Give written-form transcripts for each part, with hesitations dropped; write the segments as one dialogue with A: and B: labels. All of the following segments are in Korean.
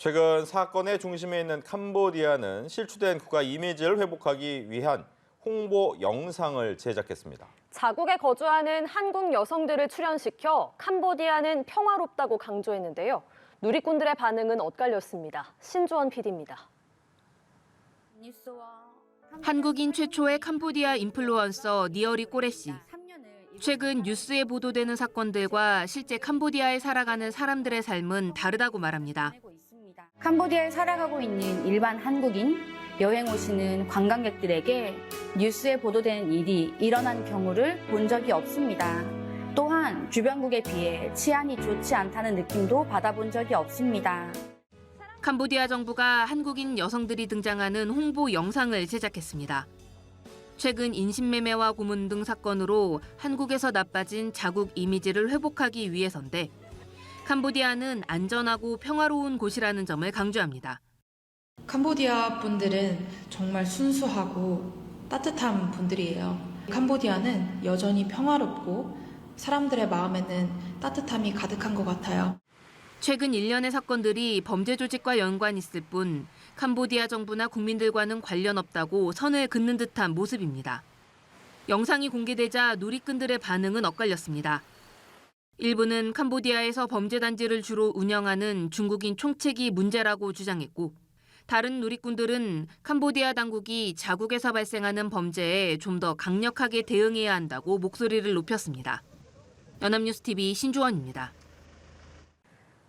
A: 최근 사건의 중심에 있는 캄보디아는 실추된 국가 이미지를 회복하기 위한 홍보 영상을 제작했습니다.
B: 자국에 거주하는 한국 여성들을 출연시켜 캄보디아는 평화롭다고 강조했는데요. 누리꾼들의 반응은 엇갈렸습니다. 신주원 PD입니다.
C: 한국인 최초의 캄보디아 인플루언서 니어리 꼬레 씨. 최근 뉴스에 보도되는 사건들과 실제 캄보디아에 살아가는 사람들의 삶은 다르다고 말합니다.
D: 캄보디아에 살아가고 있는 일반 한국인, 여행 오시는 관광객들에게 뉴스에 보도되는 일이 일어난 경우를 본 적이 없습니다. 또한 주변국에 비해 치안이 좋지 않다는 느낌도 받아본 적이 없습니다.
C: 캄보디아 정부가 한국인 여성들이 등장하는 홍보 영상을 제작했습니다. 최근 인신매매와 고문 등 사건으로 한국에서 나빠진 자국 이미지를 회복하기 위해서인데 캄보디아는 안전하고 평화로운 곳이라는 점을 강조합니다.
E: 캄보디아 분들은 정말 순수하고 따뜻한 분들이에요. 캄보디아는 여전히 평화롭고 사람들의 마음에는 따뜻함이 가득한 것 같아요.
C: 최근 일련의 사건들이 범죄 조직과 연관이 있을 뿐 캄보디아 정부나 국민들과는 관련 없다고 선을 긋는 듯한 모습입니다. 영상이 공개되자 누리꾼들의 반응은 엇갈렸습니다. 일부는 캄보디아에서 범죄 단지를 주로 운영하는 중국인 총책이 문제라고 주장했고 다른 누리꾼들은 캄보디아 당국이 자국에서 발생하는 범죄에 좀 더 강력하게 대응해야 한다고 목소리를 높였습니다. 연합뉴스TV 신주원입니다.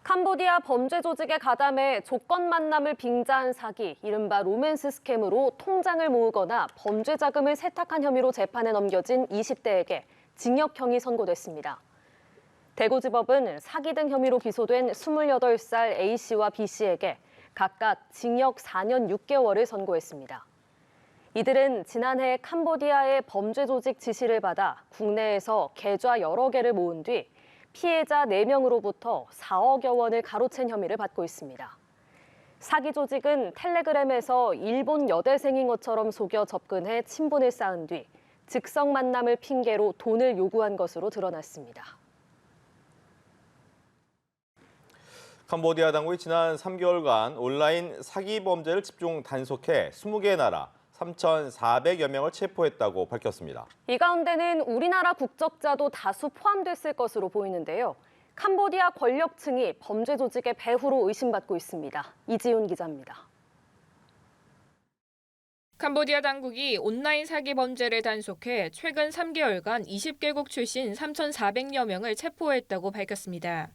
B: 캄보디아 범죄 조직에 가담해 조건 만남을 빙자한 사기, 이른바 로맨스 스캠으로 통장을 모으거나 범죄 자금을 세탁한 혐의로 재판에 넘겨진 20대에게 징역형이 선고됐습니다. 대구지법은 사기 등 혐의로 기소된 28살 A씨와 B씨에게 각각 징역 4년 6개월을 선고했습니다. 이들은 지난해 캄보디아의 범죄 조직 지시를 받아 국내에서 계좌 여러 개를 모은 뒤 피해자 4명으로부터 4억여 원을 가로챈 혐의를 받고 있습니다. 사기 조직은 텔레그램에서 일본 여대생인 것처럼 속여 접근해 친분을 쌓은 뒤 즉석 만남을 핑계로 돈을 요구한 것으로 드러났습니다.
A: 캄보디아 당국이 지난 3개월간 온라인 사기 범죄를 집중 단속해 20개 나라 3,400여 명을 체포했다고 밝혔습니다.
B: 이 가운데는 우리나라 국적자도 다수 포함됐을 것으로 보이는데요. 캄보디아 권력층이 범죄 조직의 배후로 의심받고 있습니다. 이지훈 기자입니다.
F: 캄보디아 당국이 온라인 사기 범죄를 단속해 최근 3개월간 20개국 출신 3,400여 명을 체포했다고 밝혔습니다.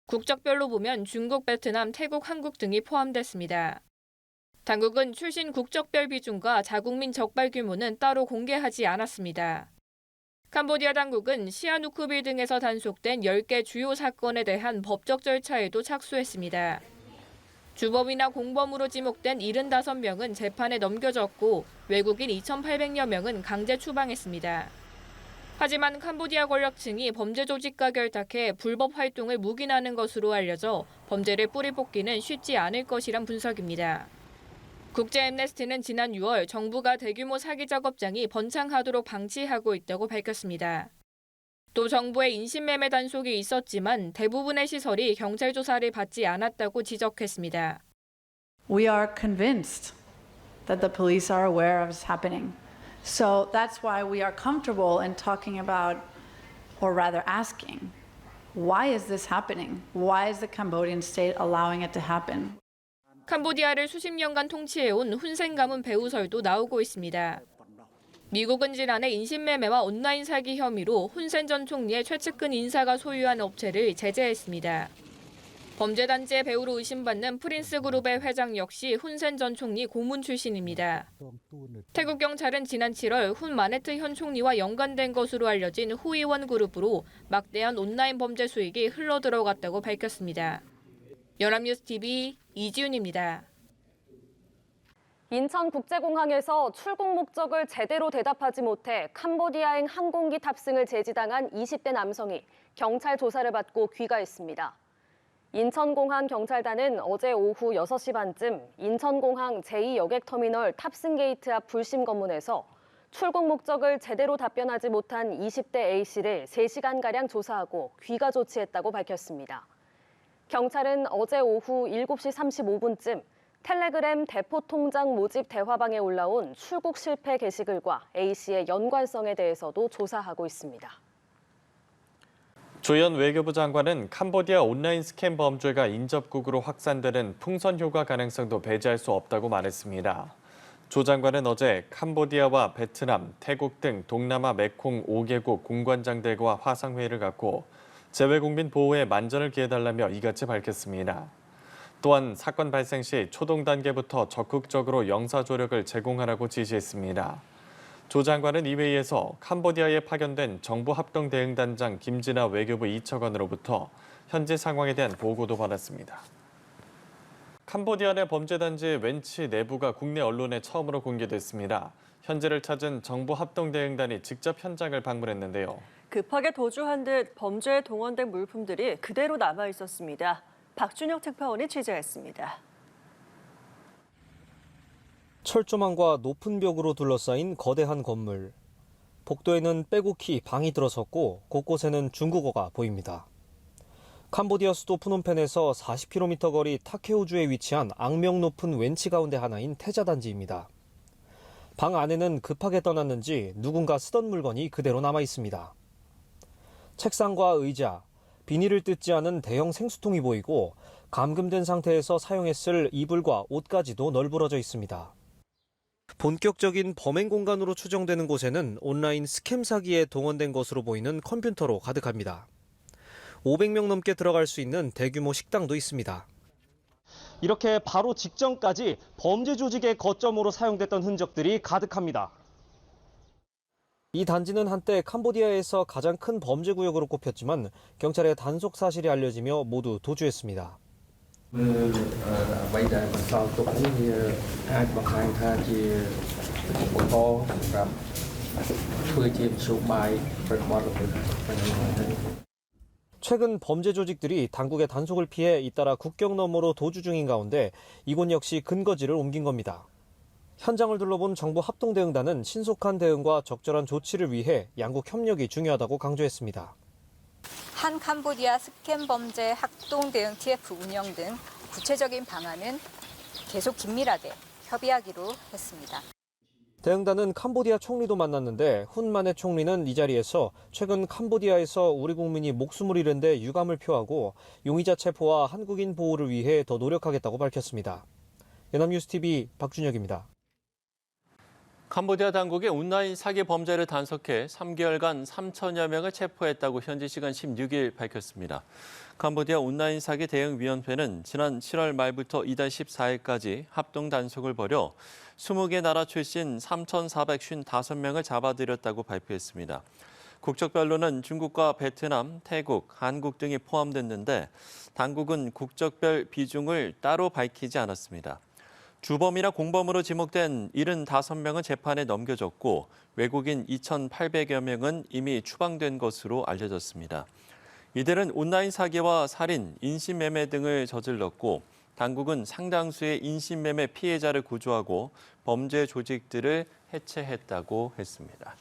F: 국적별로 보면 중국, 베트남, 태국, 한국 등이 포함됐습니다. 당국은 출신 국적별 비중과 자국민 적발 규모는 따로 공개하지 않았습니다. 캄보디아 당국은 시아누쿠빌 등에서 단속된 10개 주요 사건에 대한 법적 절차에도 착수했습니다. 주범이나 공범으로 지목된 75명은 재판에 넘겨졌고 외국인 2,800여 명은 강제 추방했습니다. 하지만 캄보디아 권력층이 범죄 조직과 결탁해 불법 활동을 묵인하는 것으로 알려져 범죄를 뿌리 뽑기는 쉽지 않을 것이란 분석입니다. 국제 앰네스티는 지난 6월 정부가 대규모 사기 작업장이 번창하도록 방치하고 있다고 밝혔습니다. 또 정부의 인신매매 단속이 있었지만 대부분의 시설이 경찰 조사를 받지 않았다고 지적했습니다.
G: We are convinced that the police are aware of what's happening. So that's why we are comfortable in talking about, or rather asking, why is this happening? Why is the Cambodian state allowing it to happen?
F: 캄보디아를 수십 년간 통치해온 훈센 가문 배후설도 나오고 있습니다. 미국은 지난해 인신매매와 온라인 사기 혐의로 훈센 전 총리의 최측근 인사가 소유한 업체를 제재했습니다. 범죄단지의 배후로 의심받는 프린스 그룹의 회장 역시 훈센 전 총리 고문 출신입니다. 태국 경찰은 지난 7월 훈 마네트 현 총리와 연관된 것으로 알려진 후이원 그룹으로 막대한 온라인 범죄 수익이 흘러들어갔다고 밝혔습니다. 연합뉴스TV 이지훈입니다.
B: 인천국제공항에서 출국 목적을 제대로 대답하지 못해 캄보디아행 항공기 탑승을 제지당한 20대 남성이 경찰 조사를 받고 귀가했습니다. 인천공항 경찰단은 어제 오후 6시 반쯤 인천공항 제2여객터미널 탑승 게이트 앞 불심 검문에서 출국 목적을 제대로 답변하지 못한 20대 A씨를 3시간가량 조사하고 귀가 조치했다고 밝혔습니다. 경찰은 어제 오후 7시 35분쯤 텔레그램 대포통장 모집 대화방에 올라온 출국 실패 게시글과 A씨의 연관성에 대해서도 조사하고 있습니다.
H: 조현 외교부 장관은 캄보디아 온라인 스캠 범죄가 인접국으로 확산되는 풍선 효과 가능성도 배제할 수 없다고 말했습니다. 조 장관은 어제 캄보디아와 베트남, 태국 등 동남아 메콩 5개국 공관장들과 화상회의를 갖고 재외국민 보호에 만전을 기해달라며 이같이 밝혔습니다. 또한 사건 발생 시 초동 단계부터 적극적으로 영사조력을 제공하라고 지시했습니다. 조 장관은 이 회의에서 캄보디아에 파견된 정부합동대응단장 김진아 외교부 이차관으로부터 현지 상황에 대한 보고도 받았습니다. 캄보디아 내 범죄단지 웬치 내부가 국내 언론에 처음으로 공개됐습니다. 현지를 찾은 정부합동대응단이 직접 현장을 방문했는데요.
I: 급하게 도주한 듯 범죄에 동원된 물품들이 그대로 남아 있었습니다. 박준혁 특파원이 취재했습니다.
J: 철조망과 높은 벽으로 둘러싸인 거대한 건물. 복도에는 빼곡히 방이 들어섰고 곳곳에는 중국어가 보입니다. 캄보디아 수도 프놈펜에서 40km 거리 타케오주에 위치한 악명 높은 웬치 가운데 하나인 태자단지입니다. 방 안에는 급하게 떠났는지 누군가 쓰던 물건이 그대로 남아 있습니다. 책상과 의자, 비닐을 뜯지 않은 대형 생수통이 보이고 감금된 상태에서 사용했을 이불과 옷까지도 널브러져 있습니다. 본격적인 범행 공간으로 추정되는 곳에는 온라인 스캠 사기에 동원된 것으로 보이는 컴퓨터로 가득합니다. 500명 넘게 들어갈 수 있는 대규모 식당도 있습니다. 이렇게 바로 직전까지 범죄 조직의 거점으로 사용됐던 흔적들이 가득합니다. 이 단지는 한때 캄보디아에서 가장 큰 범죄 구역으로 꼽혔지만 경찰의 단속 사실이 알려지며 모두 도주했습니다. 최근 범죄 조직들이 당국의 단속을 피해 잇따라 국경 너머로 도주 중인 가운데 이곳 역시 근거지를 옮긴 겁니다. 현장을 둘러본 정부 합동대응단은 신속한 대응과 적절한 조치를 위해 양국 협력이 중요하다고 강조했습니다.
K: 한 캄보디아 스캠 범죄 합동 대응 TF 운영 등 구체적인 방안은 계속 긴밀하게 협의하기로 했습니다.
J: 대응단은 캄보디아 총리도 만났는데 훈 마네 총리는 이 자리에서 최근 캄보디아에서 우리 국민이 목숨을 잃은 데 유감을 표하고 용의자 체포와 한국인 보호를 위해 더 노력하겠다고 밝혔습니다. 연합뉴스TV 박준혁입니다.
L: 캄보디아 당국이 온라인 사기 범죄를 단속해 3개월간 3천여 명을 체포했다고 현지 시간 16일 밝혔습니다. 캄보디아 온라인 사기 대응위원회는 지난 7월 말부터 이달 14일까지 합동 단속을 벌여 20개 나라 출신 3,455명을 잡아들였다고 발표했습니다. 국적별로는 중국과 베트남, 태국, 한국 등이 포함됐는데 당국은 국적별 비중을 따로 밝히지 않았습니다. 주범이나 공범으로 지목된 75명은 재판에 넘겨졌고 외국인 2,800여 명은 이미 추방된 것으로 알려졌습니다. 이들은 온라인 사기와 살인, 인신매매 등을 저질렀고 당국은 상당수의 인신매매 피해자를 구조하고 범죄 조직들을 해체했다고 했습니다.